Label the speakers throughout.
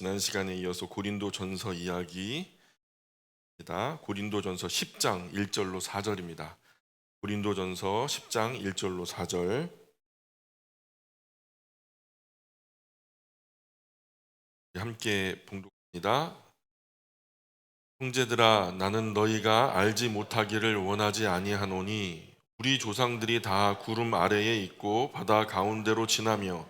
Speaker 1: 지난 시간에 이어서 고린도전서 이야기입니다. 고린도전서 10장 1절로 4절입니다. 고린도전서 10장 1절로 4절 함께 봉독합니다. 형제들아, 나는 너희가 알지 못하기를 원하지 아니하노니 우리 조상들이 다 구름 아래에 있고 바다 가운데로 지나며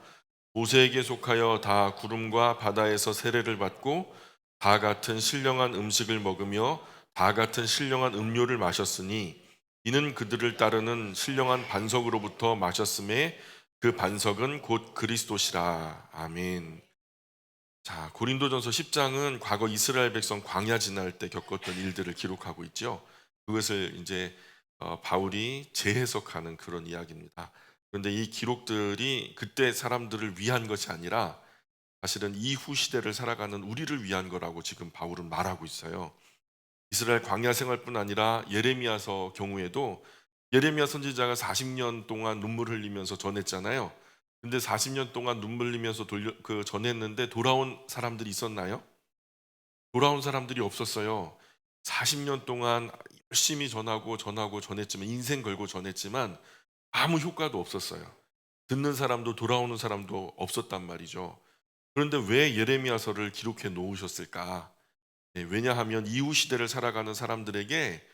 Speaker 1: 모세에게 속하여 다 구름과 바다에서 세례를 받고 다 같은 신령한 음식을 먹으며 다 같은 신령한 음료를 마셨으니 이는 그들을 따르는 신령한 반석으로부터 마셨음에 그 반석은 곧 그리스도시라. 아멘. 자, 고린도전서 10장은 과거 이스라엘 백성 광야 지날 때 겪었던 일들을 기록하고 있죠. 그것을 이제 바울이 재해석하는 그런 이야기입니다. 그런데 이 기록들이 그때 사람들을 위한 것이 아니라 사실은 이후 시대를 살아가는 우리를 위한 거라고 지금 바울은 말하고 있어요. 이스라엘 광야 생활뿐 아니라 예레미야서 경우에도 예레미야 선지자가 40년 동안 눈물 흘리면서 전했잖아요. 근데 40년 동안 눈물 흘리면서 전했는데 돌아온 사람들이 있었나요? 돌아온 사람들이 없었어요. 40년 동안 열심히 전했지만 인생 걸고 전했지만 아무 효과도 없었어요. 듣는 사람도 돌아오는 사람도 없었단 말이죠. 그런데 왜 예레미야서를 기록해 놓으셨을까? 왜냐하면 이후 시대를 살아가는 사람들에게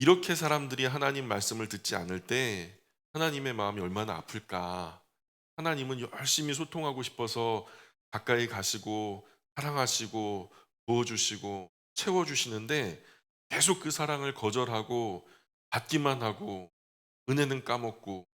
Speaker 1: 이렇게 사람들이 하나님 말씀을 듣지 않을 때 하나님의 마음이 얼마나 아플까? 하나님은 열심히 소통하고 싶어서 가까이 가시고 사랑하시고 부어주시고 채워주시는데 계속 그 사랑을 거절하고 받기만 하고 은혜는 까먹고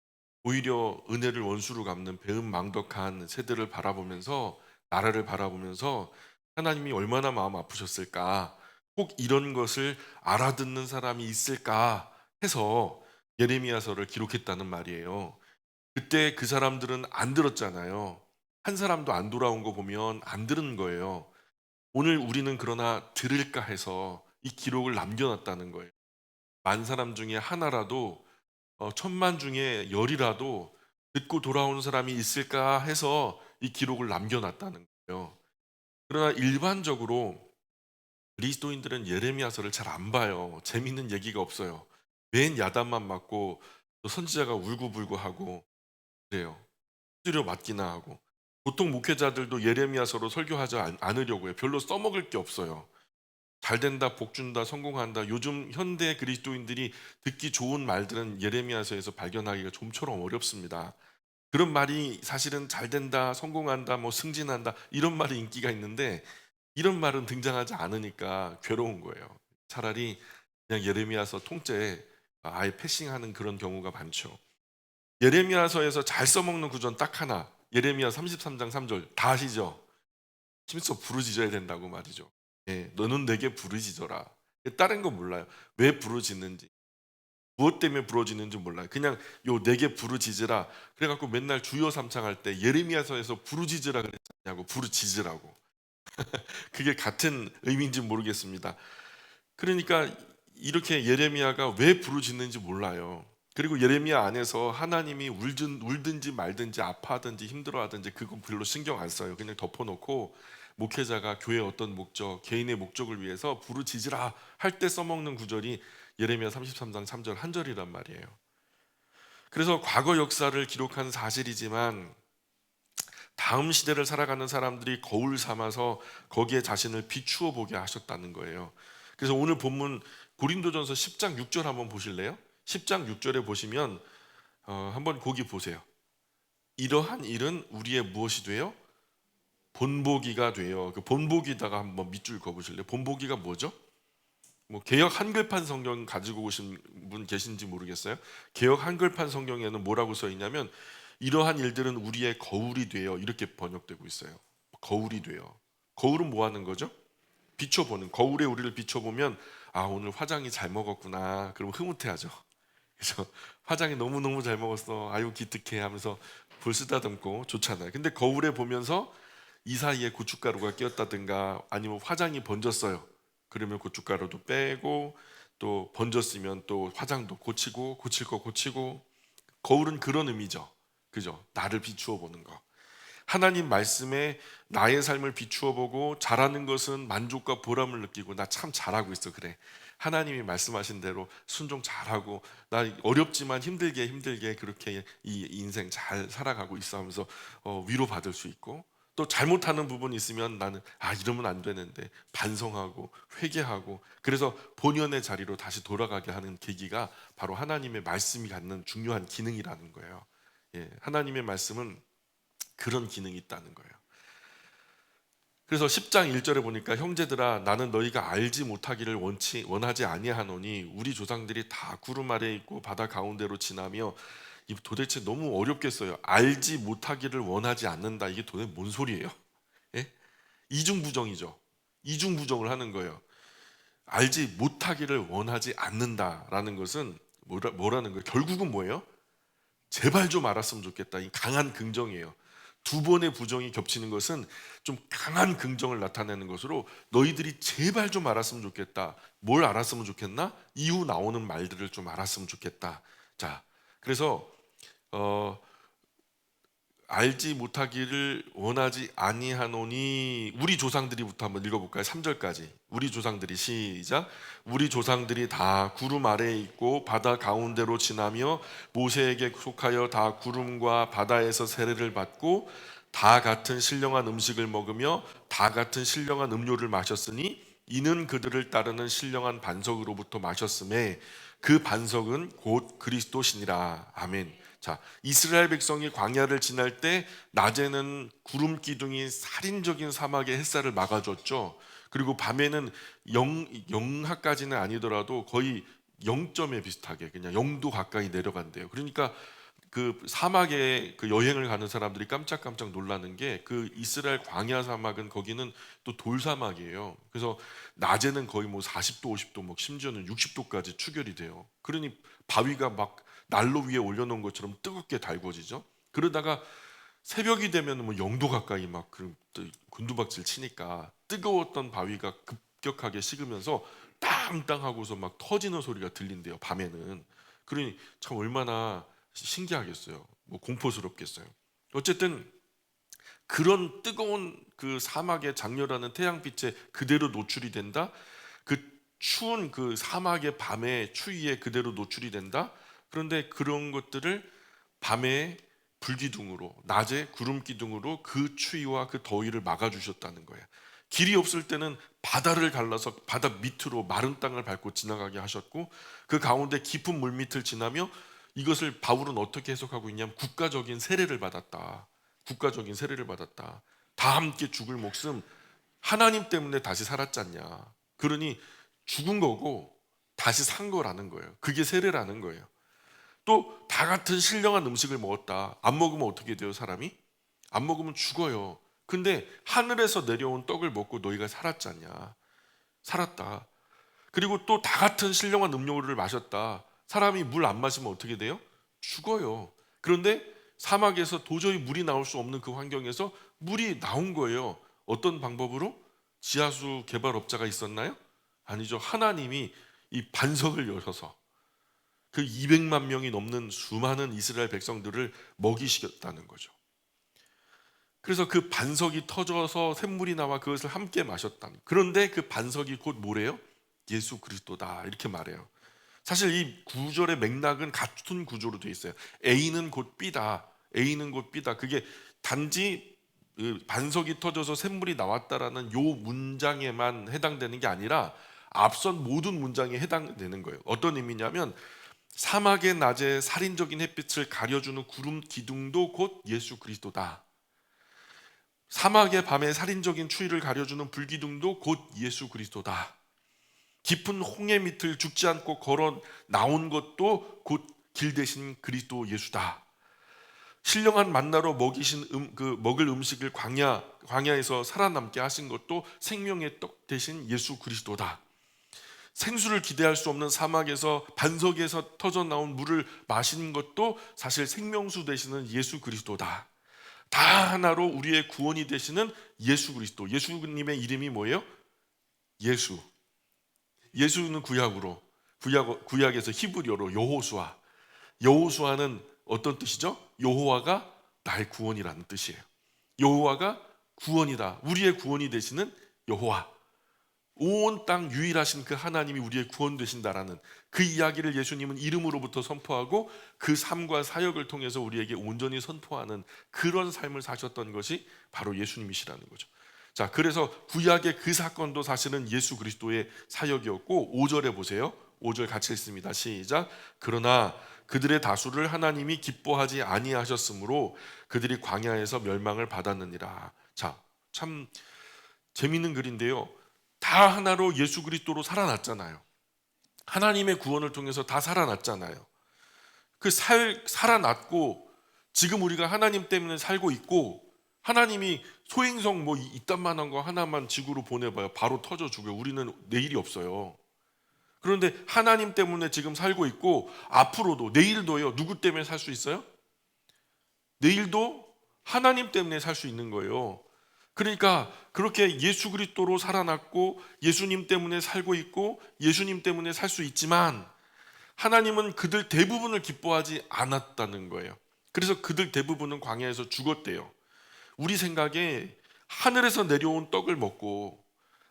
Speaker 1: 오히려 은혜를 원수로 갚는 배은망덕한 세대를 바라보면서 나라를 바라보면서 하나님이 얼마나 마음 아프셨을까? 꼭 이런 것을 알아듣는 사람이 있을까 해서 예레미야서를 기록했다는 말이에요. 그때 그 사람들은 안 들었잖아요. 한 사람도 안 돌아온 거 보면 안 들은 거예요. 오늘 우리는 그러나 들을까 해서 이 기록을 남겨놨다는 거예요. 만 사람 중에 하나라도 천만 중에 열이라도 듣고 돌아오는 사람이 있을까 해서 이 기록을 남겨놨다는 거예요. 그러나 일반적으로 그리스도인들은 예레미야서를 잘 안 봐요. 재밌는 얘기가 없어요. 맨 야단만 맞고 또 선지자가 울고불고하고 그래요. 두드려 맞기나 하고. 보통 목회자들도 예레미야서로 설교하지 않으려고 해요. 별로 써먹을 게 없어요. 잘 된다, 복 준다, 성공한다. 요즘 현대 그리스도인들이 듣기 좋은 말들은 예레미야서에서 발견하기가 좀처럼 어렵습니다. 그런 말이 사실은 잘 된다, 성공한다, 뭐 승진한다 이런 말이 인기가 있는데 이런 말은 등장하지 않으니까 괴로운 거예요. 차라리 그냥 예레미야서 통째에 아예 패싱하는 그런 경우가 많죠. 예레미야서에서 잘 써먹는 구조는 딱 하나. 예레미야 33장 3절 다 아시죠? 힘써 부르짖어야 된다고 말이죠. 예, 너는 내게 부르짖어라. 다른 거 몰라요. 왜 부르짖는지, 무엇 때문에 부르짖는지 몰라요. 그냥 요 내게 부르짖으라. 그래갖고 맨날 주여 삼창할 때 예레미야서에서 부르짖으라 그랬냐고 부르짖으라고. 그게 같은 의미인지 모르겠습니다. 그러니까 이렇게 예레미야가 왜 부르짖는지 몰라요. 그리고 예레미야 안에서 하나님이 울든지 말든지 아파하든지 힘들어하든지 그건 별로 신경 안 써요. 그냥 덮어놓고 목회자가 교회의 어떤 목적, 개인의 목적을 위해서 부르짖으라 할 때 써먹는 구절이 예레미야 33장 3절 한 절이란 말이에요. 그래서 과거 역사를 기록한 사실이지만 다음 시대를 살아가는 사람들이 거울 삼아서 거기에 자신을 비추어 보게 하셨다는 거예요. 그래서 오늘 본문 고린도전서 10장 6절 한번 보실래요? 10장 6절에 보시면 한번 거기 보세요. 이러한 일은 우리의 무엇이 돼요? 본보기가 돼요. 그 본보기다가 한번 밑줄 그어보실래요? 본보기가 뭐죠? 뭐 개역 한글판 성경 가지고 오신 분 계신지 모르겠어요. 개역 한글판 성경에는 뭐라고 써 있냐면 이러한 일들은 우리의 거울이 돼요. 이렇게 번역되고 있어요. 거울이 돼요. 거울은 뭐 하는 거죠? 비춰보는. 거울에 우리를 비춰보면 아 오늘 화장이 잘 먹었구나. 그럼 흐뭇해하죠. 그래서 화장이 너무너무 잘 먹었어. 아유 기특해 하면서 볼 쓰다듬고 좋잖아요. 근데 거울에 보면서 이 사이에 고춧가루가 끼었다든가 아니면 화장이 번졌어요. 그러면 고춧가루도 빼고 또 번졌으면 또 화장도 고치고 고칠 거 고치고 거울은 그런 의미죠. 그죠? 나를 비추어 보는 거. 하나님 말씀에 나의 삶을 비추어 보고 잘하는 것은 만족과 보람을 느끼고 나 참 잘하고 있어 그래. 하나님이 말씀하신 대로 순종 잘하고 나 어렵지만 힘들게 그렇게 이 인생 잘 살아가고 있어 하면서 위로받을 수 있고, 또 잘못하는 부분이 있으면 나는 이러면 안 되는데 반성하고 회개하고, 그래서 본연의 자리로 다시 돌아가게 하는 계기가 바로 하나님의 말씀이 갖는 중요한 기능이라는 거예요. 예, 하나님의 말씀은 그런 기능이 있다는 거예요. 그래서 10장 1절에 보니까 형제들아 나는 너희가 알지 못하기를 원하지 아니하노니 우리 조상들이 다 구름 아래에 있고 바다 가운데로 지나며, 이 도대체 너무 어렵겠어요. 알지 못하기를 원하지 않는다, 이게 도대체 뭔 소리예요? 예? 이중부정이죠. 이중부정을 하는 거예요. 알지 못하기를 원하지 않는다라는 것은 뭐라는 거예요? 결국은 뭐예요? 제발 좀 알았으면 좋겠다. 이 강한 긍정이에요. 두 번의 부정이 겹치는 것은 좀 강한 긍정을 나타내는 것으로, 너희들이 제발 좀 알았으면 좋겠다. 뭘 알았으면 좋겠나? 이후 나오는 말들을 좀 알았으면 좋겠다. 자, 그래서 알지 못하기를 원하지 아니하노니 우리 조상들이부터 한번 읽어볼까요? 3절까지. 우리 조상들이, 시작. 우리 조상들이 다 구름 아래에 있고 바다 가운데로 지나며 모세에게 속하여 다 구름과 바다에서 세례를 받고 다 같은 신령한 음식을 먹으며 다 같은 신령한 음료를 마셨으니 이는 그들을 따르는 신령한 반석으로부터 마셨음에 그 반석은 곧 그리스도시니라. 아멘. 자, 이스라엘 백성이 광야를 지날 때 낮에는 구름 기둥이 살인적인 사막의 햇살을 막아줬죠. 그리고 밤에는 영하까지는 아니더라도 거의 0점에 비슷하게 그냥 0도 가까이 내려간대요. 그러니까 그 사막에 그 여행을 가는 사람들이 깜짝깜짝 놀라는 게, 그 이스라엘 광야 사막은 거기는 또 돌사막이에요. 그래서 낮에는 거의 뭐 40도, 50도, 뭐 심지어는 60도까지 추결이 돼요. 그러니 바위가 막 난로 위에 올려놓은 것처럼 뜨겁게 달궈지죠. 그러다가 새벽이 되면 뭐 0도 가까이 막 곤두박질 치니까 뜨거웠던 바위가 급격하게 식으면서 땅땅하고서 막 터지는 소리가 들린대요, 밤에는. 그러니 참 얼마나 신기하겠어요. 뭐 공포스럽겠어요. 어쨌든 그런 뜨거운 그 사막의 장렬하는 태양빛에 그대로 노출이 된다. 그 추운 그 사막의 밤의 추위에 그대로 노출이 된다. 그런데 그런 것들을 밤에 불기둥으로, 낮에 구름기둥으로 그 추위와 그 더위를 막아주셨다는 거예요. 길이 없을 때는 바다를 갈라서 바다 밑으로 마른 땅을 밟고 지나가게 하셨고, 그 가운데 깊은 물밑을 지나며, 이것을 바울은 어떻게 해석하고 있냐면 국가적인 세례를 받았다. 국가적인 세례를 받았다. 다 함께 죽을 목숨 하나님 때문에 다시 살았잖냐. 그러니 죽은 거고 다시 산 거라는 거예요. 그게 세례라는 거예요. 또 다 같은 신령한 음식을 먹었다. 안 먹으면 어떻게 돼요, 사람이? 안 먹으면 죽어요. 근데 하늘에서 내려온 떡을 먹고 너희가 살았잖냐. 살았다. 그리고 또 다 같은 신령한 음료를 마셨다. 사람이 물 안 마시면 어떻게 돼요? 죽어요. 그런데 사막에서 도저히 물이 나올 수 없는 그 환경에서 물이 나온 거예요. 어떤 방법으로? 지하수 개발업자가 있었나요? 아니죠. 하나님이 이 반석을 여셔서 그 200만 명이 넘는 수많은 이스라엘 백성들을 먹이시켰다는 거죠. 그래서 그 반석이 터져서 샘물이 나와 그것을 함께 마셨다는. 그런데 그 반석이 곧 뭐래요? 예수 그리스도다, 이렇게 말해요. 사실 이 구절의 맥락은 같은 구조로 되어 있어요. A는 곧 B다. A는 곧 B다. 그게 단지 그 반석이 터져서 샘물이 나왔다라는 요 문장에만 해당되는 게 아니라 앞선 모든 문장에 해당되는 거예요. 어떤 의미냐면 사막의 낮에 살인적인 햇빛을 가려주는 구름 기둥도 곧 예수 그리스도다. 사막의 밤에 살인적인 추위를 가려주는 불기둥도 곧 예수 그리스도다. 깊은 홍해 밑을 죽지 않고 걸어 나온 것도 곧 길 대신 그리스도 예수다. 신령한 만나로 먹을 음식을 광야에서 살아남게 하신 것도 생명의 떡 대신 예수 그리스도다. 생수를 기대할 수 없는 사막에서 반석에서 터져 나온 물을 마시는 것도 사실 생명수 되시는 예수 그리스도다. 다 하나로 우리의 구원이 되시는 예수 그리스도. 예수님의 이름이 뭐예요? 예수. 예수는 구약에서 히브리어로 여호수아. 여호수아는 어떤 뜻이죠? 여호와가 나의 구원이라는 뜻이에요. 여호와가 구원이다. 우리의 구원이 되시는 여호와. 온 땅 유일하신 그 하나님이 우리의 구원 되신다라는 그 이야기를 예수님은 이름으로부터 선포하고 그 삶과 사역을 통해서 우리에게 온전히 선포하는 그런 삶을 사셨던 것이 바로 예수님이시라는 거죠. 자, 그래서 구약의 그 사건도 사실은 예수 그리스도의 사역이었고 5절에 보세요. 5절 같이 읽습니다. 시작. 그러나 그들의 다수를 하나님이 기뻐하지 아니하셨으므로 그들이 광야에서 멸망을 받았느니라. 자, 참 재밌는 글인데요. 다 하나로 예수 그리스도로 살아났잖아요. 하나님의 구원을 통해서 다 살아났잖아요. 그 살아났고 지금 우리가 하나님 때문에 살고 있고 하나님이 소행성 뭐 이딴만한 거 하나만 지구로 보내봐요. 바로 터져 죽어요. 우리는 내일이 없어요. 그런데 하나님 때문에 지금 살고 있고 앞으로도 내일도요. 누구 때문에 살 수 있어요? 내일도 하나님 때문에 살 수 있는 거예요. 그러니까 그렇게 예수 그리스도로 살아났고 예수님 때문에 살고 있고 예수님 때문에 살 수 있지만 하나님은 그들 대부분을 기뻐하지 않았다는 거예요. 그래서 그들 대부분은 광야에서 죽었대요. 우리 생각에 하늘에서 내려온 떡을 먹고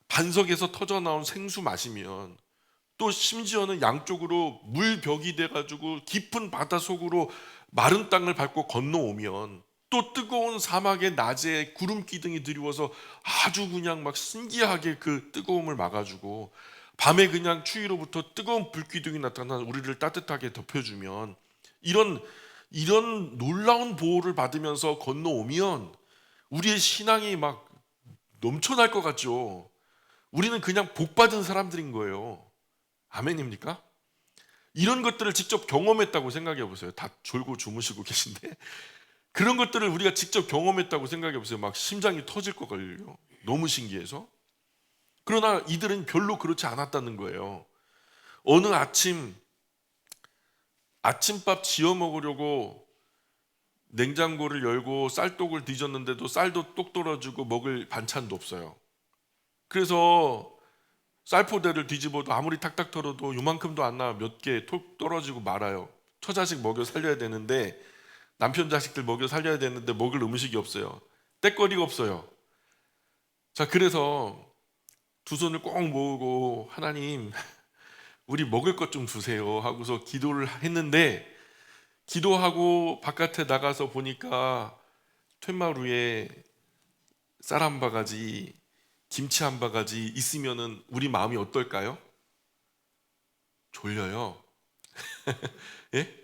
Speaker 1: 반석에서 터져 나온 생수 마시면 또 심지어는 양쪽으로 물벽이 돼가지고 깊은 바다 속으로 마른 땅을 밟고 건너오면 또 뜨거운 사막의 낮에 구름 기둥이 드리워서 아주 그냥 막 신기하게 그 뜨거움을 막아주고 밤에 그냥 추위로부터 뜨거운 불기둥이 나타나 우리를 따뜻하게 덮여주면 이런 놀라운 보호를 받으면서 건너오면 우리의 신앙이 막 넘쳐날 것 같죠. 우리는 그냥 복 받은 사람들인 거예요. 아멘입니까? 이런 것들을 직접 경험했다고 생각해 보세요. 다 졸고 주무시고 계신데 그런 것들을 우리가 직접 경험했다고 생각해 보세요. 막 심장이 터질 것 같아요. 너무 신기해서. 그러나 이들은 별로 그렇지 않았다는 거예요. 어느 아침밥 지어 먹으려고 냉장고를 열고 쌀독을 뒤졌는데도 쌀도 똑 떨어지고 먹을 반찬도 없어요. 그래서 쌀포대를 뒤집어도 아무리 탁탁 털어도 요만큼도 안 나와 몇 개 톡 떨어지고 말아요. 처자식 먹여 살려야 되는데 남편 자식들 먹여 살려야 되는데 먹을 음식이 없어요. 떼거리가 없어요. 자, 그래서 두 손을 꼭 모으고 하나님 우리 먹을 것 좀 주세요 하고서 기도를 했는데 기도하고 바깥에 나가서 보니까 툇마루에 쌀 한 바가지 김치 한 바가지 있으면은 우리 마음이 어떨까요? 졸려요. 예?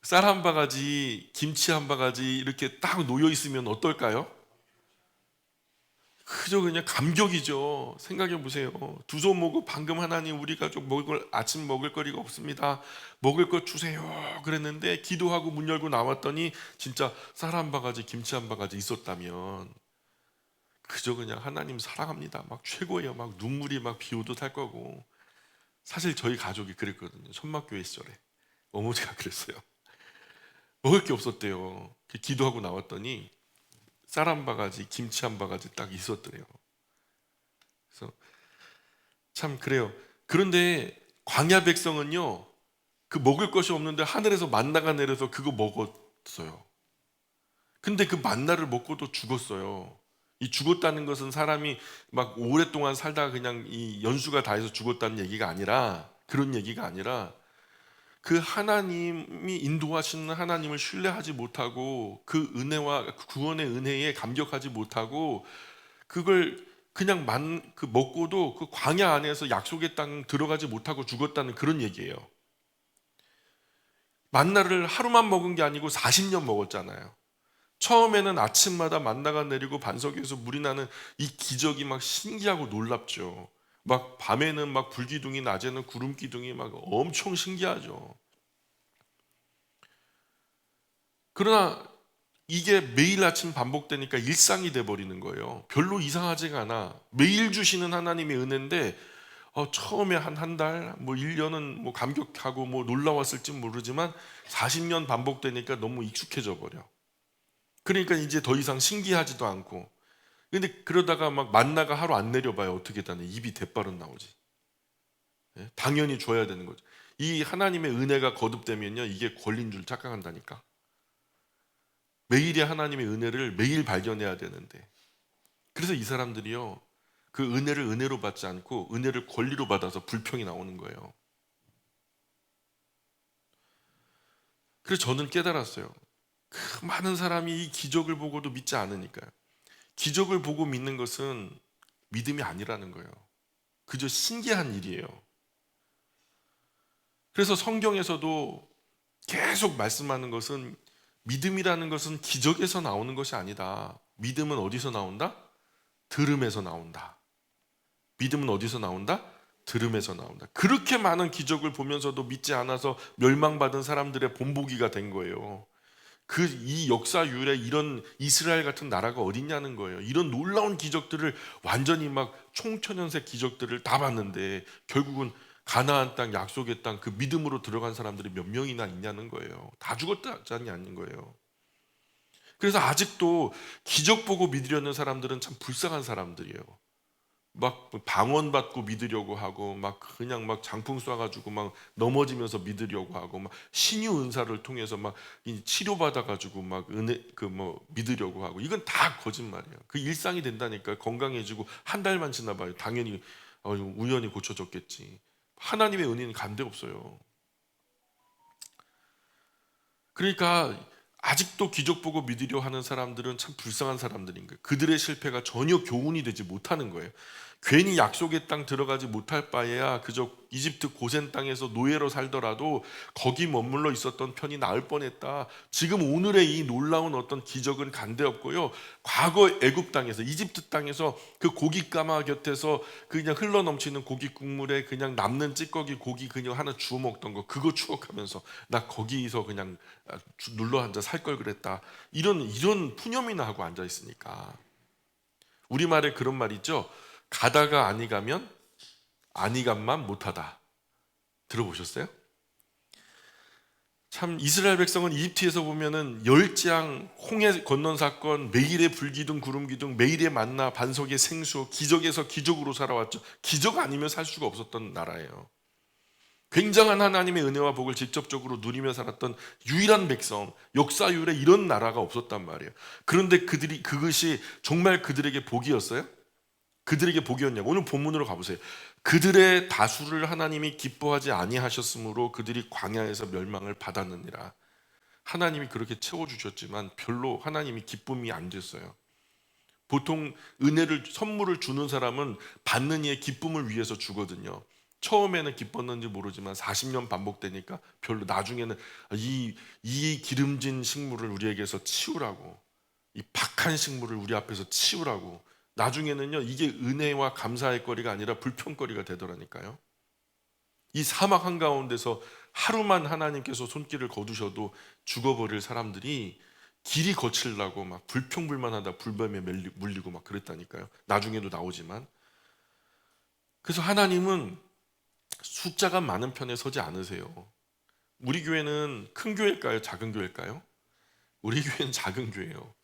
Speaker 1: 쌀 한 바가지, 김치 한 바가지 이렇게 딱 놓여 있으면 어떨까요? 그저 그냥 감격이죠. 생각해 보세요. 두 손 모고 방금 하나님 우리 가족 아침 먹을 거리가 없습니다. 먹을 것 주세요. 그랬는데 기도하고 문 열고 나왔더니 진짜 쌀 한 바가지, 김치 한 바가지 있었다면 그저 그냥 하나님 사랑합니다. 막 최고예요. 막 눈물이 막 비오듯 할 거고. 사실 저희 가족이 그랬거든요. 천막교회 시절에 어머니가 그랬어요. 먹을 게 없었대요. 기도하고 나왔더니 쌀 한 바가지, 김치 한 바가지 딱 있었더래요. 그래서 참 그래요. 그런데 광야 백성은요, 그 먹을 것이 없는데 하늘에서 만나가 내려서 그거 먹었어요. 근데 그 만나를 먹고도 죽었어요. 이 죽었다는 것은 사람이 막 오랫동안 살다가 그냥 이 연수가 다해서 죽었다는 얘기가 아니라 그런 얘기가 아니라 그 하나님이 인도하시는 하나님을 신뢰하지 못하고 그 은혜와 그 구원의 은혜에 감격하지 못하고 그걸 그냥 그 먹고도 그 광야 안에서 약속의 땅 들어가지 못하고 죽었다는 그런 얘기예요. 만나를 하루만 먹은 게 아니고 40년 먹었잖아요. 처음에는 아침마다 만나가 내리고 반석에서 물이 나는 이 기적이 막 신기하고 놀랍죠. 막 밤에는 막 불기둥이 낮에는 구름 기둥이 막 엄청 신기하죠. 그러나 이게 매일 아침 반복되니까 일상이 돼 버리는 거예요. 별로 이상하지가 않아. 매일 주시는 하나님의 은혜인데 처음에 한 달, 뭐 1년은 뭐 감격하고 뭐 놀라웠을지 모르지만 40년 반복되니까 너무 익숙해져 버려. 그러니까 이제 더 이상 신기하지도 않고. 근데 그러다가 막 만나가 하루 안 내려봐요. 어떻게 다네. 입이 대빠른 나오지. 예? 당연히 줘야 되는 거죠. 이 하나님의 은혜가 거듭되면요. 이게 권리인 줄 착각한다니까. 매일의 하나님의 은혜를 매일 발견해야 되는데, 그래서 이 사람들이요, 그 은혜를 은혜로 받지 않고 은혜를 권리로 받아서 불평이 나오는 거예요. 그래서 저는 깨달았어요. 그 많은 사람이 이 기적을 보고도 믿지 않으니까요. 기적을 보고 믿는 것은 믿음이 아니라는 거예요. 그저 신기한 일이에요. 그래서 성경에서도 계속 말씀하는 것은, 믿음이라는 것은 기적에서 나오는 것이 아니다. 믿음은 어디서 나온다? 들음에서 나온다. 믿음은 어디서 나온다? 들음에서 나온다. 그렇게 많은 기적을 보면서도 믿지 않아서 멸망받은 사람들의 본보기가 된 거예요. 이 역사율에 이런 이스라엘 같은 나라가 어딨냐는 거예요. 이런 놀라운 기적들을, 완전히 막 총천연색 기적들을 다 봤는데 결국은 가나안 땅, 약속의 땅, 그 믿음으로 들어간 사람들이 몇 명이나 있냐는 거예요. 다 죽었다는 않는 거예요. 그래서 아직도 기적 보고 믿으려는 사람들은 참 불쌍한 사람들이에요. 막 방언받고 믿으려고 하고, 막 그냥 막 장풍 쏴가지고 막 넘어지면서 믿으려고 하고, 막 신유 은사를 통해서 막 치료받아가지고 막 은혜 믿으려고 하고, 이건 다 거짓말이에요. 그 일상이 된다니까. 건강해지고 한 달만 지나봐요. 당연히 우연히 고쳐졌겠지. 하나님의 은혜는 간대 없어요. 그러니까 아직도 기적 보고 믿으려 하는 사람들은 참 불쌍한 사람들인 거예요. 그들의 실패가 전혀 교훈이 되지 못하는 거예요. 괜히 약속의 땅 들어가지 못할 바에야 그저 이집트 고센 땅에서 노예로 살더라도 거기 머물러 있었던 편이 나을 뻔했다. 지금 오늘의 이 놀라운 어떤 기적은 간대없고요, 과거 애굽 땅에서, 이집트 땅에서 그 고기 까마 곁에서 그냥 흘러 넘치는 고기 국물에 그냥 남는 찌꺼기 고기 그냥 하나 주워 먹던 거, 그거 추억하면서 나 거기서 그냥 눌러 앉아 살 걸 그랬다. 이런 푸념이나 하고 앉아 있으니까. 우리말에 그런 말 있죠. 가다가 아니 가면 아니 감만 못하다. 들어보셨어요? 참 이스라엘 백성은 이집트에서 보면은 열장 홍해 건넌 사건, 매일의 불기둥 구름기둥, 매일의 만나, 반석의 생수, 기적에서 기적으로 살아왔죠. 기적 아니면 살 수가 없었던 나라예요. 굉장한 하나님의 은혜와 복을 직접적으로 누리며 살았던 유일한 백성, 역사율에 이런 나라가 없었단 말이에요. 그런데 그것이 정말 그들에게 복이었어요? 그들에게 복이었냐고. 오늘 본문으로 가보세요. 그들의 다수를 하나님이 기뻐하지 아니하셨으므로 그들이 광야에서 멸망을 받았느니라. 하나님이 그렇게 채워주셨지만 별로 하나님이 기쁨이 안 됐어요. 보통 선물을 주는 사람은 받는 이의 기쁨을 위해서 주거든요. 처음에는 기뻤는지 모르지만 40년 반복되니까 별로, 나중에는 이 기름진 식물을 우리에게서 치우라고, 이 박한 식물을 우리 앞에서 치우라고, 나중에는요 이게 은혜와 감사의 거리가 아니라 불평거리가 되더라니까요. 이 사막 한가운데서 하루만 하나님께서 손길을 거두셔도 죽어버릴 사람들이 길이 거칠라고 막 불평불만하다 불뱀에 물리고 막 그랬다니까요. 나중에도 나오지만. 그래서 하나님은 숫자가 많은 편에 서지 않으세요. 우리 교회는 큰 교회일까요? 작은 교회일까요? 우리 교회는 작은 교회예요.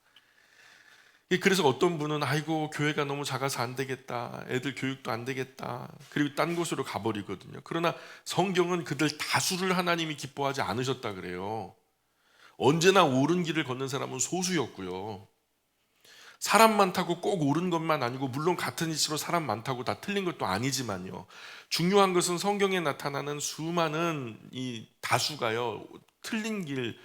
Speaker 1: 그래서 어떤 분은 아이고 교회가 너무 작아서 안 되겠다, 애들 교육도 안 되겠다, 그리고 딴 곳으로 가버리거든요. 그러나 성경은 그들 다수를 하나님이 기뻐하지 않으셨다 그래요. 언제나 옳은 길을 걷는 사람은 소수였고요, 사람 많다고 꼭 옳은 것만 아니고, 물론 같은 이치로 사람 많다고 다 틀린 것도 아니지만요, 중요한 것은 성경에 나타나는 수많은 이 다수가요 틀린 길,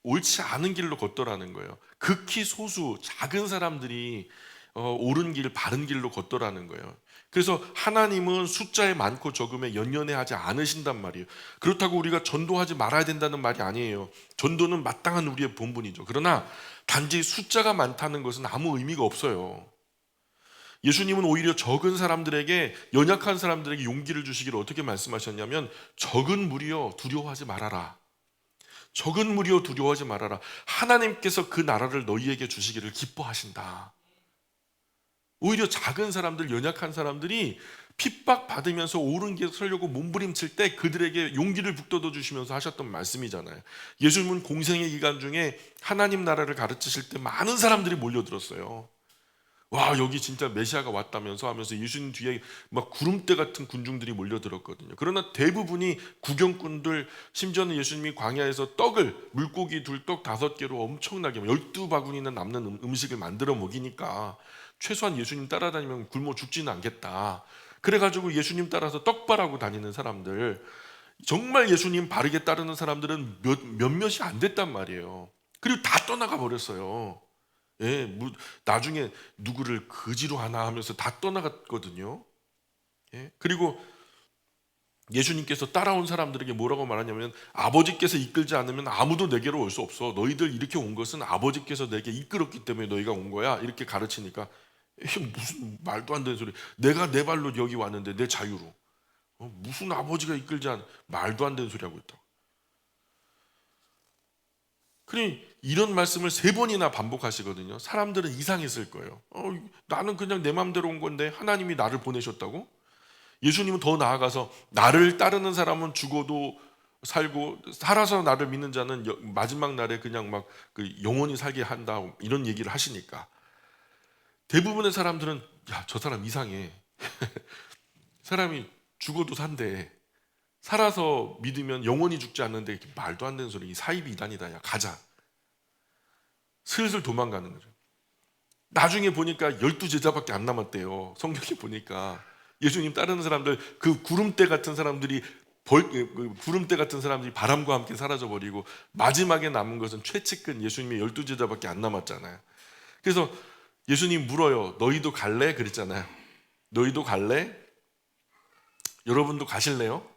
Speaker 1: 옳지 않은 길로 걷더라는 거예요. 극히 소수 작은 사람들이 옳은 길, 바른 길로 걷더라는 거예요. 그래서 하나님은 숫자에 많고 적음에 연연해하지 않으신단 말이에요. 그렇다고 우리가 전도하지 말아야 된다는 말이 아니에요. 전도는 마땅한 우리의 본분이죠. 그러나 단지 숫자가 많다는 것은 아무 의미가 없어요. 예수님은 오히려 적은 사람들에게, 연약한 사람들에게 용기를 주시기를 어떻게 말씀하셨냐면, 적은 무리여 두려워하지 말아라. 적은 무리여 두려워하지 말아라. 하나님께서 그 나라를 너희에게 주시기를 기뻐하신다. 오히려 작은 사람들, 연약한 사람들이 핍박받으면서 옳은 길에 서려고 몸부림칠 때 그들에게 용기를 북돋워 주시면서 하셨던 말씀이잖아요. 예수님은 공생의 기간 중에 하나님 나라를 가르치실 때 많은 사람들이 몰려들었어요. 와, 여기 진짜 메시아가 왔다면서 하면서 예수님 뒤에 막 구름대 같은 군중들이 몰려들었거든요. 그러나 대부분이 구경꾼들, 심지어는 예수님이 광야에서 떡을, 물고기 2떡 5개로 엄청나게 12바구니나 남는 음식을 만들어 먹이니까 최소한 예수님 따라다니면 굶어 죽지는 않겠다. 그래가지고 예수님 따라서 떡발하고 다니는 사람들, 정말 예수님 바르게 따르는 사람들은 몇몇이 안 됐단 말이에요. 그리고 다 떠나가 버렸어요. 예, 나중에 누구를 거지로 하나 하면서 다 떠나갔거든요. 예, 그리고 예수님께서 따라온 사람들에게 뭐라고 말하냐면, 아버지께서 이끌지 않으면 아무도 내게로 올 수 없어. 너희들 이렇게 온 것은 아버지께서 내게 이끌었기 때문에 너희가 온 거야. 이렇게 가르치니까, 이게 무슨 말도 안 되는 소리. 내가 내 발로 여기 왔는데 내 자유로, 무슨 아버지가 이끌지 않, 말도 안 되는 소리 하고 있다. 그러니 이런 말씀을 3번이나 반복하시거든요. 사람들은 이상했을 거예요. 나는 그냥 내 마음대로 온 건데 하나님이 나를 보내셨다고? 예수님은 더 나아가서 나를 따르는 사람은 죽어도 살고 살아서 나를 믿는 자는 마지막 날에 그냥 막 그 영원히 살게 한다, 이런 얘기를 하시니까 대부분의 사람들은, 야, 저 사람 이상해. 사람이 죽어도 산대. 살아서 믿으면 영원히 죽지 않는데 말도 안 되는 소리. 이 사이비 이단이다. 야, 가자. 슬슬 도망가는 거죠. 나중에 보니까 12제자밖에 안 남았대요. 성경에 보니까 예수님 따르는 사람들, 그 구름대 같은 사람들이 구름대 같은 사람들이 바람과 함께 사라져버리고 마지막에 남은 것은 최측근 예수님의 12제자밖에 안 남았잖아요. 그래서 예수님 물어요. 너희도 갈래? 그랬잖아요. 너희도 갈래? 여러분도 가실래요?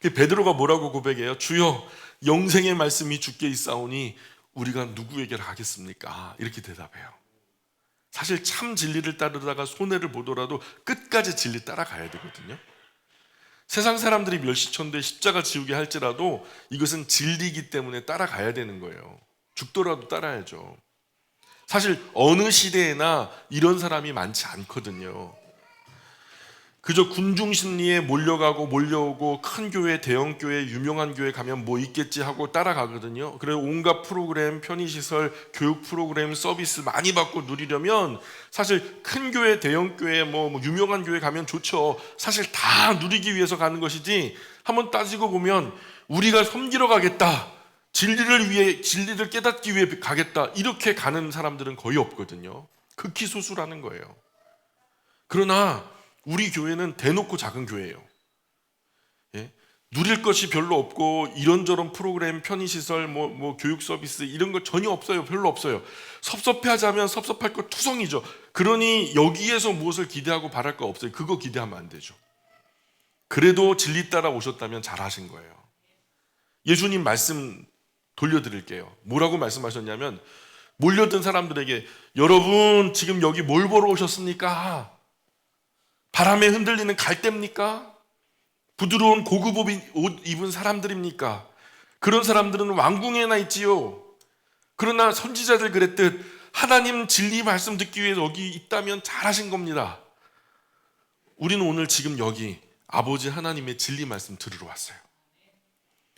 Speaker 1: 베드로가 뭐라고 고백해요? 주여, 영생의 말씀이 주께 있사오니 우리가 누구에게로 가겠습니까? 이렇게 대답해요. 사실 참 진리를 따르다가 손해를 보더라도 끝까지 진리 따라가야 되거든요. 세상 사람들이 멸시천대 십자가 지우게 할지라도 이것은 진리이기 때문에 따라가야 되는 거예요. 죽더라도 따라야죠. 사실 어느 시대에나 이런 사람이 많지 않거든요. 그저 군중 심리에 몰려가고 몰려오고, 큰 교회, 대형 교회, 유명한 교회 가면 뭐 있겠지 하고 따라가거든요. 그래서 온갖 프로그램, 편의시설, 교육 프로그램, 서비스 많이 받고 누리려면 사실 큰 교회, 대형 교회, 뭐 유명한 교회 가면 좋죠. 사실 다 누리기 위해서 가는 것이지, 한번 따지고 보면 우리가 섬기러 가겠다, 진리를 위해, 진리를 깨닫기 위해 가겠다, 이렇게 가는 사람들은 거의 없거든요. 극히 소수라는 거예요. 그러나 우리 교회는 대놓고 작은 교회예요. 예? 누릴 것이 별로 없고 이런저런 프로그램, 편의시설, 뭐 교육 서비스 이런 거 전혀 없어요. 별로 없어요. 섭섭해하자면 섭섭할 거 투성이죠. 그러니 여기에서 무엇을 기대하고 바랄 거 없어요. 그거 기대하면 안 되죠. 그래도 진리 따라 오셨다면 잘하신 거예요. 예수님 말씀 돌려드릴게요. 뭐라고 말씀하셨냐면, 몰려든 사람들에게 여러분 지금 여기 뭘 보러 오셨습니까? 바람에 흔들리는 갈대입니까? 부드러운 고급 옷 입은 사람들입니까? 그런 사람들은 왕궁에나 있지요. 그러나 선지자들 그랬듯 하나님 진리 말씀 듣기 위해 여기 있다면 잘하신 겁니다. 우리는 오늘 지금 여기 아버지 하나님의 진리 말씀 들으러 왔어요.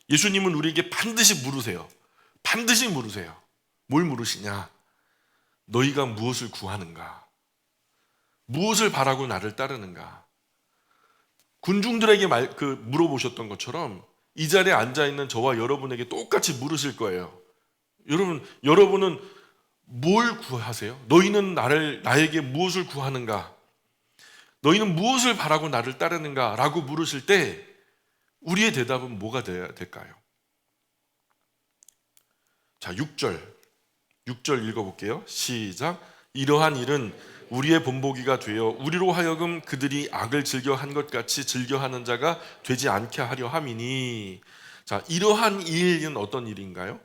Speaker 1: 예수님은 우리에게 반드시 물으세요. 반드시 물으세요. 뭘 물으시냐? 너희가 무엇을 구하는가? 무엇을 바라고 나를 따르는가? 군중들에게 물어보셨던 것처럼 이 자리에 앉아있는 저와 여러분에게 똑같이 물으실 거예요. 여러분은 뭘 구하세요? 너희는 나에게 무엇을 구하는가? 너희는 무엇을 바라고 나를 따르는가? 라고 물으실 때 우리의 대답은 뭐가 돼야 될까요? 자, 6절 읽어볼게요. 시작. 이러한 일은 우리의 본보기가 되어 우리로 하여금 그들이 악을 즐겨한 것 같이 즐겨하는 자가 되지 않게 하려 함이니. 자, 이러한 일은 어떤 일인가요?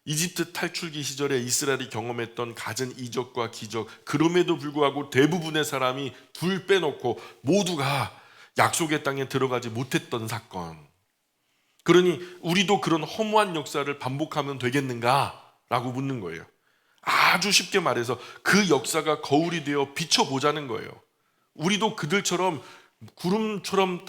Speaker 1: 이집트 탈출기 시절에 이스라엘이 경험했던 갖은 이적과 기적, 그럼에도 불구하고 대부분의 사람이 둘 빼놓고 모두가 약속의 땅에 들어가지 못했던 사건. 그러니 우리도 그런 허무한 역사를 반복하면 되겠는가? 라고 묻는 거예요. 아주 쉽게 말해서 그 역사가 거울이 되어 비춰보자는 거예요. 우리도 그들처럼 구름처럼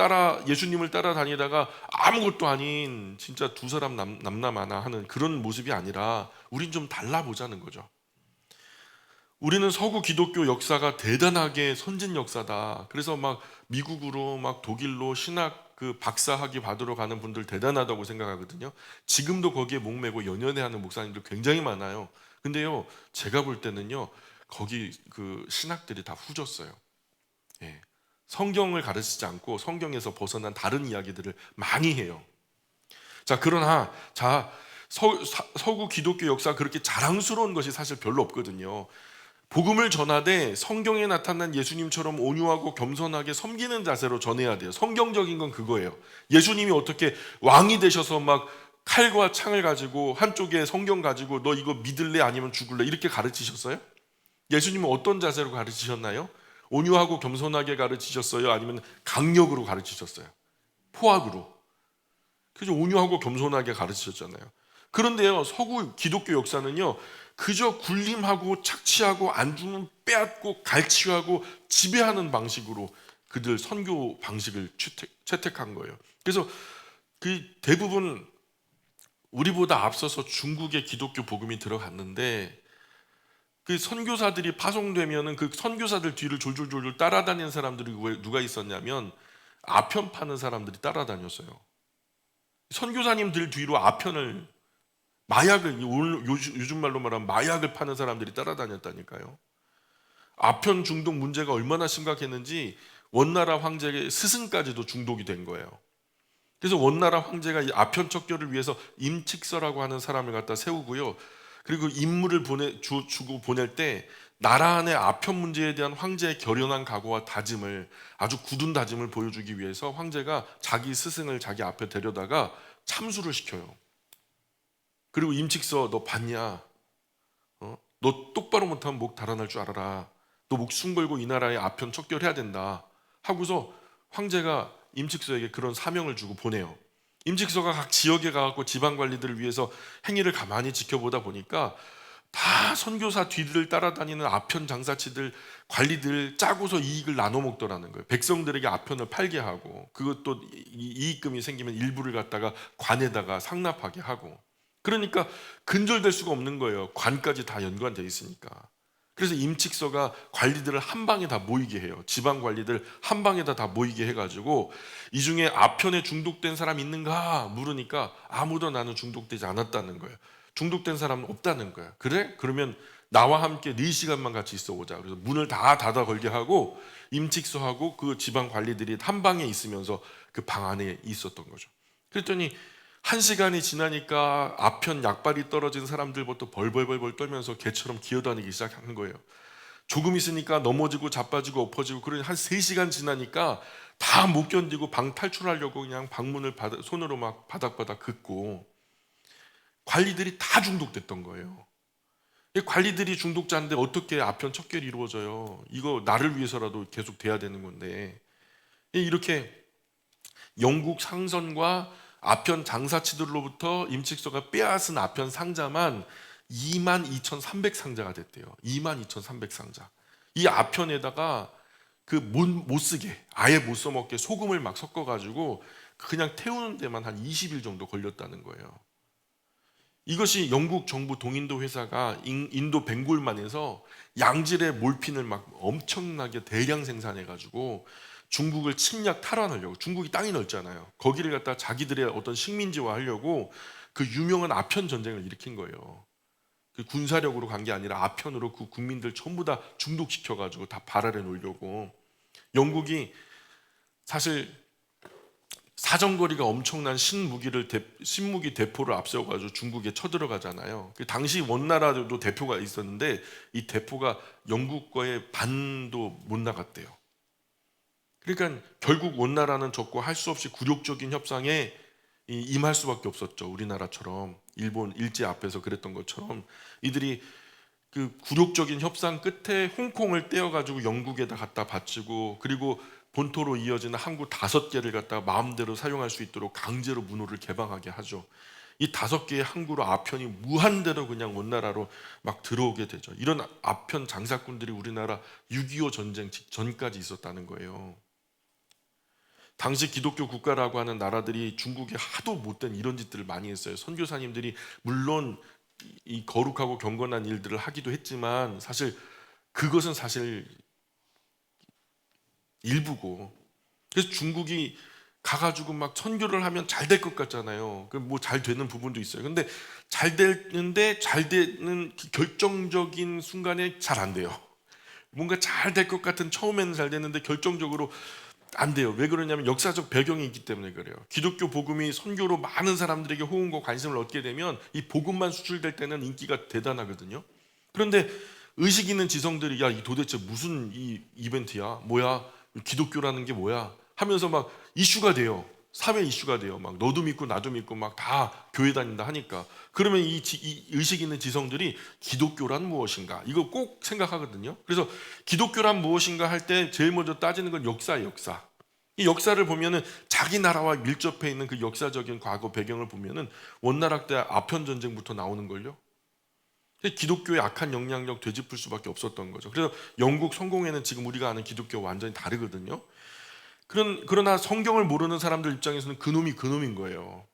Speaker 1: 예수님을 따라다니다가 아무것도 아닌 진짜 두 사람 남남하나 하는 그런 모습이 아니라 우린 좀 달라보자는 거죠. 우리는 서구 기독교 역사가 대단하게 선진 역사다. 그래서 막 미국으로 막 독일로 신학 그 박사학위 받으러 가는 분들 대단하다고 생각하거든요. 지금도 거기에 목매고 연연해하는 목사님들 굉장히 많아요. 근데요, 제가 볼 때는요, 거기 그 신학들이 다 후졌어요. 예. 성경을 가르치지 않고 성경에서 벗어난 다른 이야기들을 많이 해요. 자, 그러나 서구 기독교 역사 그렇게 자랑스러운 것이 사실 별로 없거든요. 복음을 전하되 성경에 나타난 예수님처럼 온유하고 겸손하게 섬기는 자세로 전해야 돼요. 성경적인 건 그거예요. 예수님이 어떻게 왕이 되셔서 막 칼과 창을 가지고 한쪽에 성경 가지고 너 이거 믿을래 아니면 죽을래 이렇게 가르치셨어요? 예수님은 어떤 자세로 가르치셨나요? 온유하고 겸손하게 가르치셨어요? 아니면 강력으로 가르치셨어요? 포악으로. 그래서 온유하고 겸손하게 가르치셨잖아요. 그런데요, 서구 기독교 역사는요, 그저 군림하고 착취하고 안주는 빼앗고 갈취하고 지배하는 방식으로 그들 선교 방식을 채택한 거예요. 그래서 그 대부분 우리보다 앞서서 중국의 기독교 복음이 들어갔는데 그 선교사들이 파송되면은 그 선교사들 뒤를 졸졸졸 따라다니는 사람들이 누가 있었냐면 아편 파는 사람들이 따라다녔어요. 선교사님들 뒤로 아편을 마약을 요즘 말로 말하면 마약을 파는 사람들이 따라다녔다니까요. 아편 중독 문제가 얼마나 심각했는지 원나라 황제의 스승까지도 중독이 된 거예요. 그래서 원나라 황제가 이 아편 척결을 위해서 임칙서라고 하는 사람을 갖다 세우고요. 그리고 임무를 주고 보낼 때 나라 안의 아편 문제에 대한 황제의 결연한 각오와 다짐을 아주 굳은 다짐을 보여주기 위해서 황제가 자기 스승을 자기 앞에 데려다가 참수를 시켜요. 그리고 임칙서 너 봤냐? 너 똑바로 못하면 목 달아날 줄 알아라. 너 목숨 걸고 이 나라의 아편 척결해야 된다. 하고서 황제가 임칙서에게 그런 사명을 주고 보내요. 임칙서가 각 지역에 가갖고 지방 관리들을 위해서 행위를 가만히 지켜보다 보니까 다 선교사 뒤를 따라다니는 아편 장사치들 관리들 짜고서 이익을 나눠 먹더라는 거예요. 백성들에게 아편을 팔게 하고 그것도 이익금이 생기면 일부를 갖다가 관에다가 상납하게 하고 그러니까 근절될 수가 없는 거예요. 관까지 다 연관되어 있으니까. 그래서 임칙서가 관리들을 한 방에 다 모이게 해요. 지방 관리들 한 방에다 다 모이게 해가지고 이 중에 아편에 중독된 사람 있는가 물으니까 아무도 나는 중독되지 않았다는 거예요. 중독된 사람은 없다는 거예요. 그래? 그러면 나와 함께 4시간만 같이 있어 보자. 그래서 문을 다 닫아 걸게 하고 임칙서하고 그 지방 관리들이 한 방에 있으면서 그 방 안에 있었던 거죠. 그랬더니 1시간이 지나니까 아편 약발이 떨어진 사람들부터 벌벌벌 떨면서 개처럼 기어다니기 시작하는 거예요. 조금 있으니까 넘어지고 자빠지고 엎어지고 그러니 한 3시간 지나니까 다 못 견디고 방 탈출하려고 그냥 방문을 손으로 막 바닥바닥 긋고 관리들이 다 중독됐던 거예요. 이 관리들이 중독자인데 어떻게 아편 척결이 이루어져요? 이거 나를 위해서라도 계속 돼야 되는 건데 이렇게 영국 상선과 아편 장사치들로부터 임칙서가 빼앗은 아편 상자만 22,300상자가 됐대요. 22,300상자. 이 아편에다가 그 못 쓰게 아예 못 써먹게 소금을 막 섞어가지고 그냥 태우는 데만 한 20일 정도 걸렸다는 거예요. 이것이 영국 정부 동인도 회사가 인도 벵골만에서 양질의 몰핀을 막 엄청나게 대량 생산해가지고 중국을 침략 탈환하려고 중국이 땅이 넓잖아요. 거기를 갖다 자기들의 어떤 식민지화 하려고 그 유명한 아편 전쟁을 일으킨 거예요. 그 군사력으로 간 게 아니라 아편으로 그 국민들 전부 다 중독시켜가지고 다 발알해 놓으려고 영국이 사실 사정거리가 엄청난 신무기 대포를 앞세워가지고 중국에 쳐들어가잖아요. 그 당시 원나라도 대포가 있었는데 이 대포가 영국 거의 반도 못 나갔대요. 그러니까 결국 원나라는 졌고 할 수 없이 굴욕적인 협상에 임할 수밖에 없었죠. 우리나라처럼 일본 일제 앞에서 그랬던 것처럼 이들이 그 굴욕적인 협상 끝에 홍콩을 떼어가지고 영국에다 갖다 바치고 그리고 본토로 이어지는 항구 5개를 갖다 마음대로 사용할 수 있도록 강제로 문호를 개방하게 하죠. 이 5개의 항구로 아편이 무한대로 그냥 원나라로 막 들어오게 되죠. 이런 아편 장사꾼들이 우리나라 6.25 전쟁 직전까지 있었다는 거예요. 당시 기독교 국가라고 하는 나라들이 중국에 하도 못된 이런 짓들을 많이 했어요. 선교사님들이 물론 이 거룩하고 경건한 일들을 하기도 했지만 사실 그것은 사실 일부고, 그래서 중국이 가가지고 막 선교를 하면 잘 될 것 같잖아요. 그 뭐 잘 되는 부분도 있어요. 근데 잘 되는데 잘 되는 결정적인 순간에 잘 안 돼요. 뭔가 잘 될 것 같은 처음에는 잘 되는데 결정적으로 안 돼요. 왜 그러냐면 역사적 배경이 있기 때문에 그래요. 기독교 복음이 선교로 많은 사람들에게 호응과 관심을 얻게 되면 이 복음만 수출될 때는 인기가 대단하거든요. 그런데 의식 있는 지성들이 야, 이 도대체 무슨 이 이벤트야? 뭐야? 기독교라는 게 뭐야? 하면서 막 이슈가 돼요. 사회 이슈가 돼요. 막 너도 믿고 나도 믿고 막 다 교회 다닌다 하니까. 그러면 이 의식 있는 지성들이 기독교란 무엇인가? 이거 꼭 생각하거든요. 그래서 기독교란 무엇인가 할 때 제일 먼저 따지는 건 역사예요, 역사. 이 역사를 보면은 자기 나라와 밀접해 있는 그 역사적인 과거 배경을 보면은 원나라 때 아편 전쟁부터 나오는 걸요. 기독교의 악한 영향력 되짚을 수밖에 없었던 거죠. 그래서 영국 성공회는 지금 우리가 아는 기독교와 완전히 다르거든요. 그러나 성경을 모르는 사람들 입장에서는 그놈이 그놈인 거예요.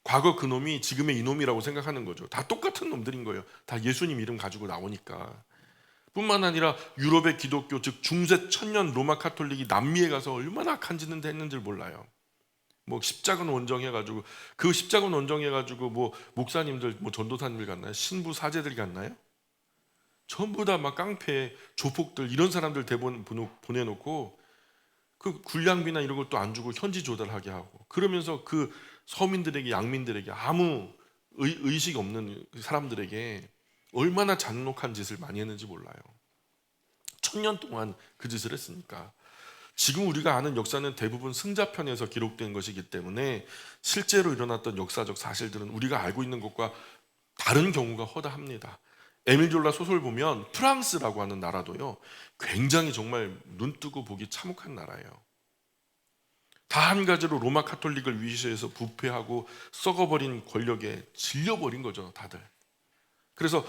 Speaker 1: 과거 그놈이 지금의 이놈이라고 생각하는 거죠. 다 똑같은 놈들인 거예요. 다 예수님 이름 가지고 나오니까. 뿐만 아니라 유럽의 기독교, 즉 중세 천년 로마 카톨릭이 남미에 가서 얼마나 악한 짓을 했는지를 몰라요. 뭐 십자군 원정해가지고, 그 십자군 원정해가지고 뭐 목사님들, 뭐 전도사님들 갔나요? 신부 사제들이 갔나요? 전부 다 막 깡패, 조폭들 이런 사람들 대본 보내놓고 그 군량비나 이런 것도 안 주고 현지 조달하게 하고, 그러면서 그 서민들에게, 양민들에게 아무 의식 없는 사람들에게 얼마나 잔혹한 짓을 많이 했는지 몰라요. 1000년 동안 그 짓을 했으니까. 지금 우리가 아는 역사는 대부분 승자편에서 기록된 것이기 때문에 실제로 일어났던 역사적 사실들은 우리가 알고 있는 것과 다른 경우가 허다합니다. 에밀 졸라 소설 보면 프랑스라고 하는 나라도요, 굉장히 정말 눈 뜨고 보기 참혹한 나라예요. 다 한 가지로 로마 카톨릭을 위시해서 부패하고 썩어버린 권력에 질려버린 거죠, 다들. 그래서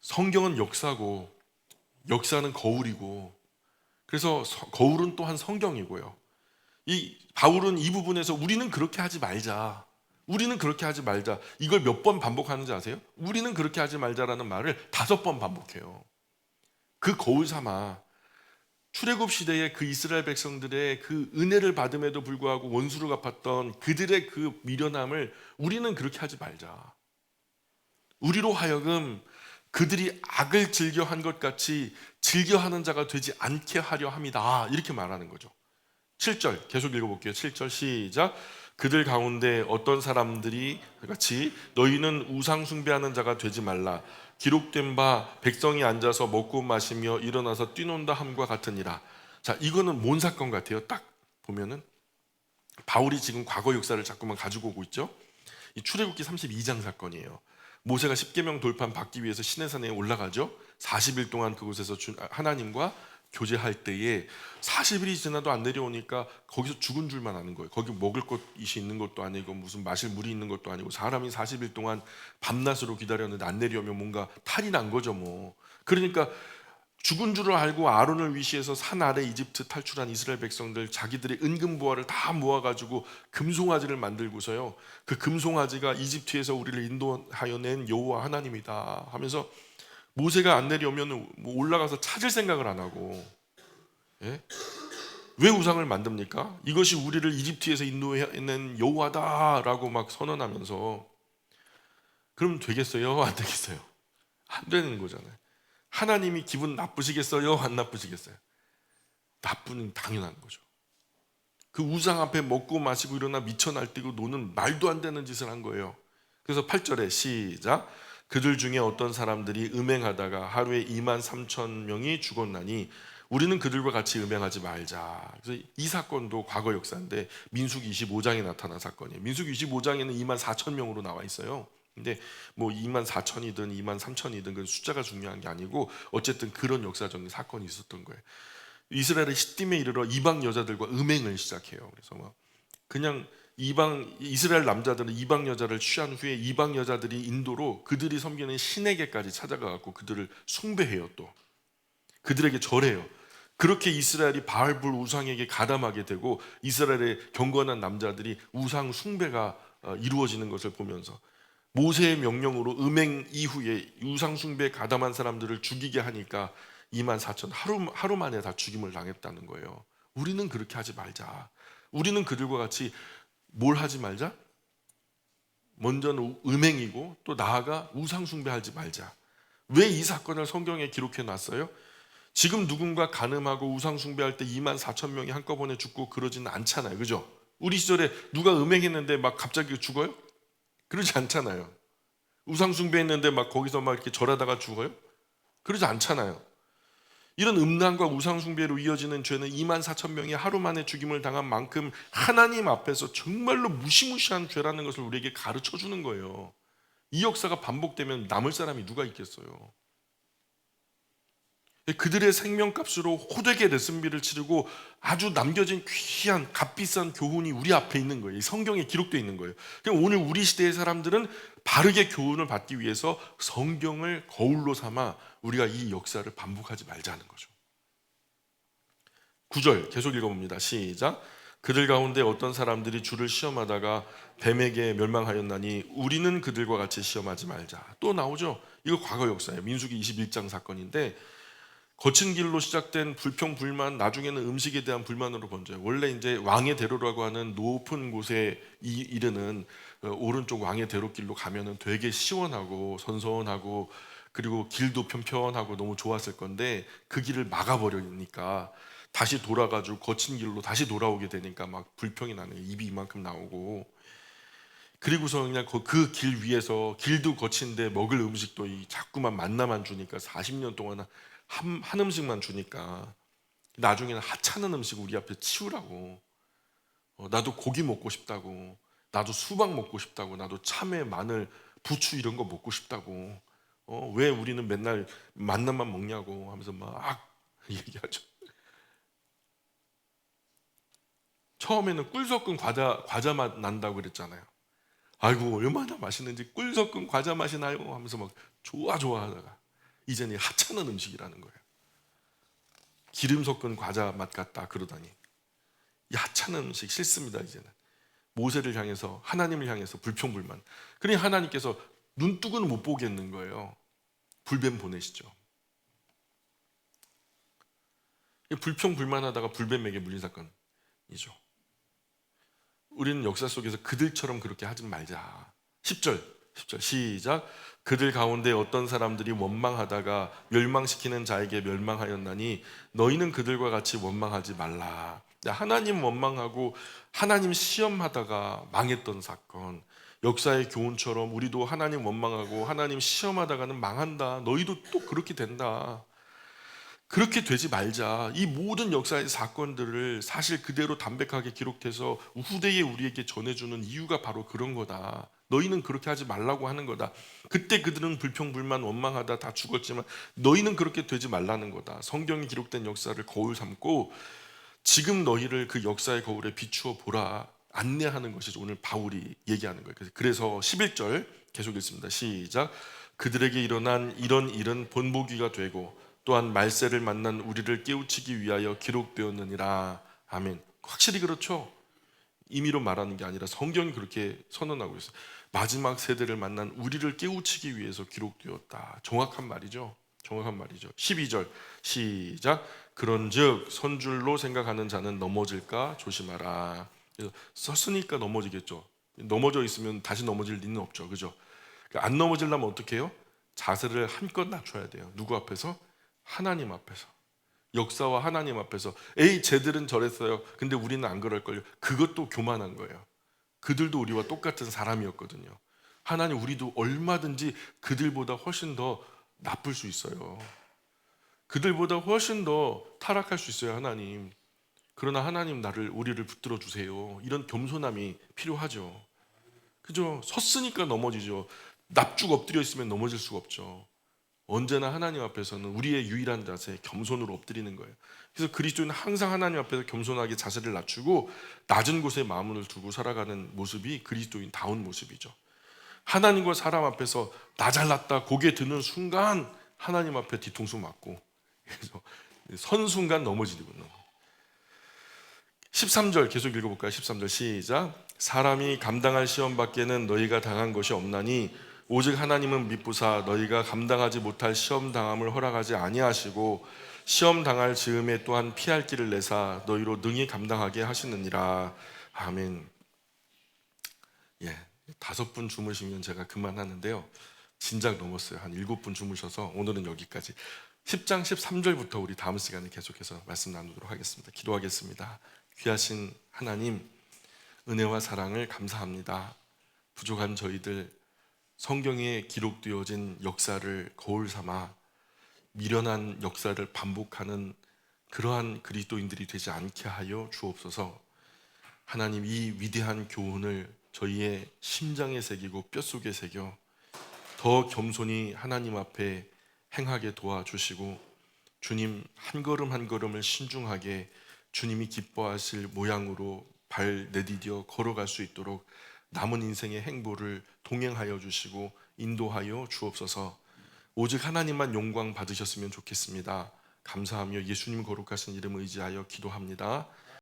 Speaker 1: 성경은 역사고 역사는 거울이고, 그래서 거울은 또한 성경이고요. 이 바울은 이 부분에서 우리는 그렇게 하지 말자, 우리는 그렇게 하지 말자, 이걸 몇 번 반복하는지 아세요? 우리는 그렇게 하지 말자라는 말을 5번 반복해요. 그 거울 삼아 출애굽 시대에 그 이스라엘 백성들의 그 은혜를 받음에도 불구하고 원수를 갚았던 그들의 그 미련함을 우리는 그렇게 하지 말자. 우리로 하여금 그들이 악을 즐겨한 것 같이 즐겨하는 자가 되지 않게 하려 함이다, 이렇게 말하는 거죠. 7절 계속 읽어볼게요. 7절 시작. 그들 가운데 어떤 사람들이 같이 너희는 우상 숭배하는 자가 되지 말라, 기록된 바 백성이 앉아서 먹고 마시며 일어나서 뛰논다 함과 같으니라. 자, 이거는 뭔 사건 같아요? 딱 보면은 바울이 지금 과거 역사를 자꾸만 가지고 오고 있죠. 이 출애굽기 32장 사건이에요. 모세가 십계명 돌판 받기 위해서 시내산에 올라가죠. 40일 동안 그곳에서 하나님과 교제할 때에 40일이 지나도 안 내려오니까 거기서 죽은 줄만 아는 거예요. 거기 먹을 것이 있는 것도 아니고 무슨 마실 물이 있는 것도 아니고, 사람이 40일 동안 밤낮으로 기다렸는데 안 내려오면 뭔가 탈이 난 거죠 뭐. 그러니까 죽은 줄을 알고 아론을 위시해서 산 아래 이집트 탈출한 이스라엘 백성들, 자기들의 은금 보화를 다 모아가지고 금송아지를 만들고서요, 그 금송아지가 이집트에서 우리를 인도하여 낸 여호와 하나님이다 하면서, 모세가 안 내려오면 뭐 올라가서 찾을 생각을 안 하고, 예? 왜 우상을 만듭니까? 이것이 우리를 이집트에서 인도해낸 여호와다라고 막 선언하면서. 그럼 되겠어요? 안 되겠어요? 안 되는 거잖아요. 하나님이 기분 나쁘시겠어요? 안 나쁘시겠어요? 나쁘는 당연한 거죠. 그 우상 앞에 먹고 마시고 일어나 미쳐 날뛰고 노는 말도 안 되는 짓을 한 거예요. 그래서 8절에 시작. 그들 중에 어떤 사람들이 음행하다가 하루에 23,000명이 죽었나니 우리는 그들과 같이 음행하지 말자. 그래서 이 사건도 과거 역사인데 민수기 25장에 나타난 사건이에요. 민수기 25장에는 24,000명으로 나와 있어요. 근데 뭐 24,000이든 23,000이든 그 숫자가 중요한 게 아니고, 어쨌든 그런 역사적인 사건이 있었던 거예요. 이스라엘의 시딤에 이르러 이방 여자들과 음행을 시작해요. 그래서 막 그냥 이스라엘 남자들은 이방 여자를 취한 후에 이방 여자들이 인도로 그들이 섬기는 신에게까지 찾아가 갖고 그들을 숭배해요. 또 그들에게 절해요. 그렇게 이스라엘이 바알불 우상에게 가담하게 되고, 이스라엘의 경건한 남자들이 우상 숭배가 이루어지는 것을 보면서 모세의 명령으로 음행 이후에 우상 숭배에 가담한 사람들을 죽이게 하니까 2만 4천 하루 만에 다 죽임을 당했다는 거예요. 우리는 그렇게 하지 말자. 우리는 그들과 같이 뭘 하지 말자? 먼저는 음행이고 또 나아가 우상 숭배하지 말자. 왜 이 사건을 성경에 기록해 놨어요? 지금 누군가 간음하고 우상 숭배할 때 2만 4천 명이 한꺼번에 죽고 그러지는 않잖아요. 그죠? 우리 시절에 누가 음행했는데 막 갑자기 죽어요? 그러지 않잖아요. 우상 숭배했는데 막 거기서 막 이렇게 절하다가 죽어요? 그러지 않잖아요. 이런 음란과 우상 숭배로 이어지는 죄는 2만 4천 명이 하루 만에 죽임을 당한 만큼 하나님 앞에서 정말로 무시무시한 죄라는 것을 우리에게 가르쳐 주는 거예요. 이 역사가 반복되면 남을 사람이 누가 있겠어요? 그들의 생명값으로 호되게 레슨비를 치르고 아주 남겨진 귀한 값비싼 교훈이 우리 앞에 있는 거예요. 성경에 기록되어 있는 거예요. 그러니까 오늘 우리 시대의 사람들은 바르게 교훈을 받기 위해서 성경을 거울로 삼아 우리가 이 역사를 반복하지 말자는 거죠. 9절 계속 읽어봅니다. 시작. 그들 가운데 어떤 사람들이 주를 시험하다가 뱀에게 멸망하였나니 우리는 그들과 같이 시험하지 말자. 또 나오죠. 이거 과거 역사예요. 민수기 21장 사건인데 거친 길로 시작된 불평불만 나중에는 음식에 대한 불만으로 번져요. 원래 이제 왕의 대로라고 하는 높은 곳에 이르는 오른쪽 왕의 대로길로 가면은 되게 시원하고 선선하고 그리고 길도 편편하고 너무 좋았을 건데 그 길을 막아버리니까 다시 돌아가지고 거친 길로 다시 돌아오게 되니까 막 불평이 나는 입이 이만큼 나오고 그리고서 그냥 그 길 위에서 길도 거친데 먹을 음식도 자꾸만 만나만 주니까 40년 동안 한 음식만 주니까 나중에는 하찮은 음식 우리 앞에 치우라고 나도 고기 먹고 싶다고 나도 수박 먹고 싶다고 나도 참외 마늘 부추 이런 거 먹고 싶다고 왜 우리는 맨날 만나만 먹냐고 하면서 막 얘기하죠. 처음에는 꿀 섞은 과자 맛 난다고 그랬잖아요. 아이고 얼마나 맛있는지 꿀 섞은 과자 맛이 나요 하면서 막 좋아하다가 이제는 하찮은 음식이라는 거예요. 기름 섞은 과자 맛 같다 그러다니 이 하찮은 음식 싫습니다. 이제는 모세를 향해서 하나님을 향해서 불평불만. 그러니 하나님께서 눈뜨고는 못 보겠는 거예요. 불뱀 보내시죠. 불평불만하다가 불뱀에게 물린 사건이죠. 우리는 역사 속에서 그들처럼 그렇게 하지 말자. 10절 시작. 그들 가운데 어떤 사람들이 원망하다가 멸망시키는 자에게 멸망하였나니 너희는 그들과 같이 원망하지 말라. 하나님 원망하고 하나님 시험하다가 망했던 사건, 역사의 교훈처럼 우리도 하나님 원망하고 하나님 시험하다가는 망한다. 너희도 또 그렇게 된다. 그렇게 되지 말자. 이 모든 역사의 사건들을 사실 그대로 담백하게 기록해서 후대에 우리에게 전해주는 이유가 바로 그런 거다. 너희는 그렇게 하지 말라고 하는 거다. 그때 그들은 불평불만 원망하다 다 죽었지만 너희는 그렇게 되지 말라는 거다. 성경에 기록된 역사를 거울 삼고 지금 너희를 그 역사의 거울에 비추어 보라 안내하는 것이 오늘 바울이 얘기하는 거예요. 그래서 11절 계속 읽습니다. 시작. 그들에게 일어난 이런 일은 본보기가 되고 또한 말세를 만난 우리를 깨우치기 위하여 기록되었느니라. 아멘. 확실히 그렇죠. 임의로 말하는 게 아니라 성경이 그렇게 선언하고 있어요. 마지막 세대를 만난 우리를 깨우치기 위해서 기록되었다. 정확한 말이죠. 12절 시작. 그런즉 선줄로 생각하는 자는 넘어질까 조심하라. 그래서 썼으니까 넘어지겠죠. 넘어져 있으면 다시 넘어질 리는 없죠. 그죠? 안 넘어지려면 어떻게 해요? 자세를 한껏 낮춰야 돼요. 누구 앞에서? 하나님 앞에서. 역사와 하나님 앞에서. 에이 쟤들은 저랬어요. 근데 우리는 안 그럴걸요. 그것도 교만한 거예요. 그들도 우리와 똑같은 사람이었거든요. 하나님 우리도 얼마든지 그들보다 훨씬 더 나쁠 수 있어요. 그들보다 훨씬 더 타락할 수 있어요. 하나님. 그러나 하나님 우리를 붙들어 주세요. 이런 겸손함이 필요하죠. 그죠? 섰으니까 넘어지죠. 납죽 엎드려 있으면 넘어질 수가 없죠. 언제나 하나님 앞에서는 우리의 유일한 자세 겸손으로 엎드리는 거예요. 그래서 그리스도인은 항상 하나님 앞에서 겸손하게 자세를 낮추고 낮은 곳에 마음을 두고 살아가는 모습이 그리스도인다운 모습이죠. 하나님과 사람 앞에서 나 잘났다 고개 드는 순간 하나님 앞에 뒤통수 맞고 그래서 선 순간 넘어지거든요. 13절 계속 읽어볼까요? 13절 시작. 사람이 감당할 시험 밖에는 너희가 당한 것이 없나니 오직 하나님은 미쁘사 너희가 감당하지 못할 시험 당함을 허락하지 아니하시고 시험 당할 즈음에 또한 피할 길을 내사 너희로 능히 감당하게 하시느니라. 아멘. 예, 5분 주무시면 제가 그만하는데요. 진작 넘었어요. 한 7분 주무셔서 오늘은 여기까지. 10장 13절부터 우리 다음 시간에 계속해서 말씀 나누도록 하겠습니다. 기도하겠습니다. 귀하신 하나님, 은혜와 사랑을 감사합니다. 부족한 저희들, 성경에 기록되어진 역사를 거울 삼아 미련한 역사를 반복하는 그러한 그리스도인들이 되지 않게 하여 주옵소서. 하나님, 이 위대한 교훈을 저희의 심장에 새기고 뼛속에 새겨 더 겸손히 하나님 앞에 행하게 도와주시고, 주님 한 걸음 한 걸음을 신중하게 주님이 기뻐하실 모양으로 발 내디뎌 걸어갈 수 있도록 남은 인생의 행보를 동행하여 주시고 인도하여 주옵소서. 오직 하나님만 영광 받으셨으면 좋겠습니다. 감사하며 예수님 거룩하신 이름 의지하여 기도합니다.